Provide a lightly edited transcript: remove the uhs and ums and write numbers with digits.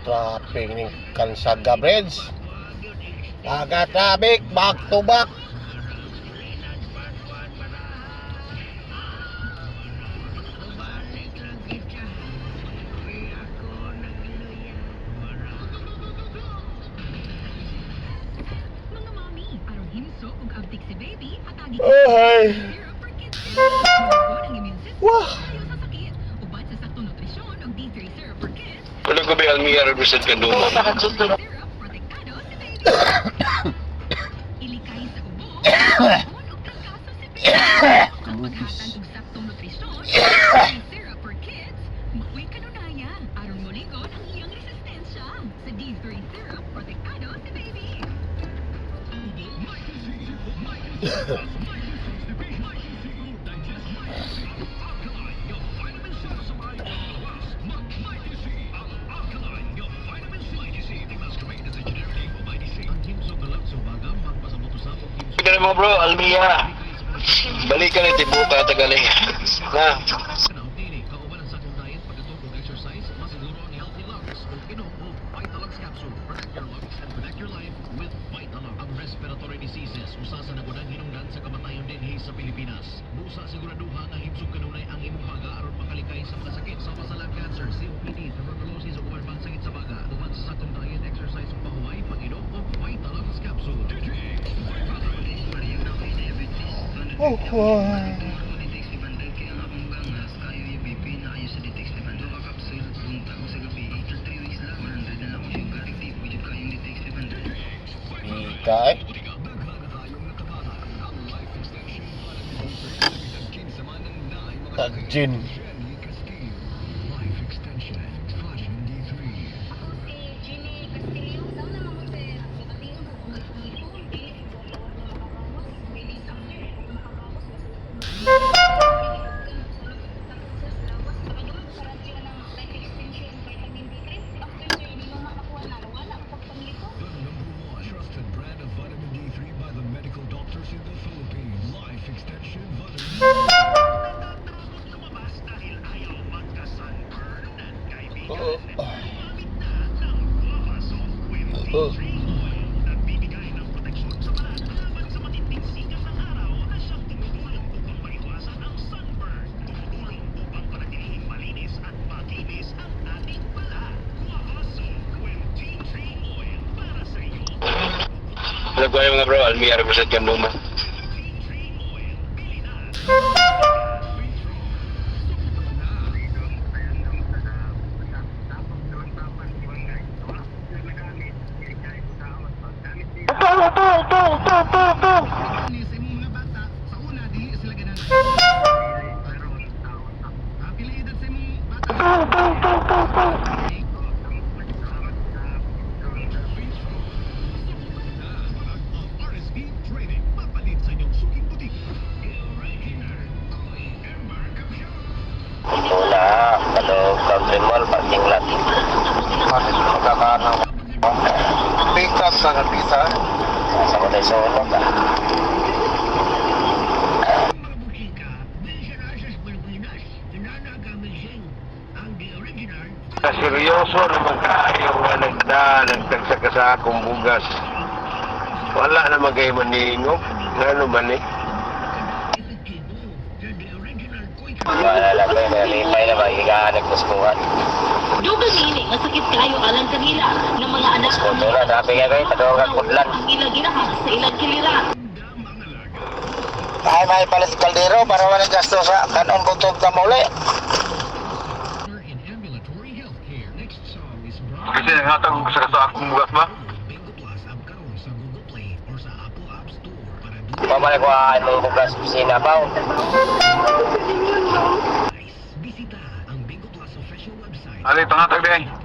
traffic ng Kansaga Bridge. Traffic back to back. Ay. Wah. Wala ko ba Almia represent ka doon? Kaya mo bro, Almia. Balikan ni Tibuka Tagalay. Na. Respiratory diseases usa sa nagunang hinungdan sa kamatayon dinhi sa Pilipinas. Busa siguraduha nga himsog kanunay ang imong baga aron makalikay sa mga sakit sama sa lung cancer, COPD, tuberculosis ug ubang sakit sa baga. Tuman sa sakong diet, exercise ug pahuway, pag-inom og Vitalux capsule. Kay Tagjin. Wala ko mga bro, Almia represent ka doon. Wala, kalau country mall parking lot. Magkakaano pick up sa pizza sa kulay solo ka. Seryoso naman kayo nagtagsa sa akong bugas. Wala naman kayo maningog. Ano man eh? Wala lang kayo na limay na magigahanap sa skuhan. Dugang ini nga sakit kayo alang kanila ng mga anak Skuto na, sabi nga kayo, tadogang kudlan. ang ilang ginahan sa ilang kilira. May palis kaldero para walang gasto sa kanon kutob na muli. Kasi natang ko sa akong bugas ba? Pamalik ko ang bugas kusina pa. Ali, pangatag din.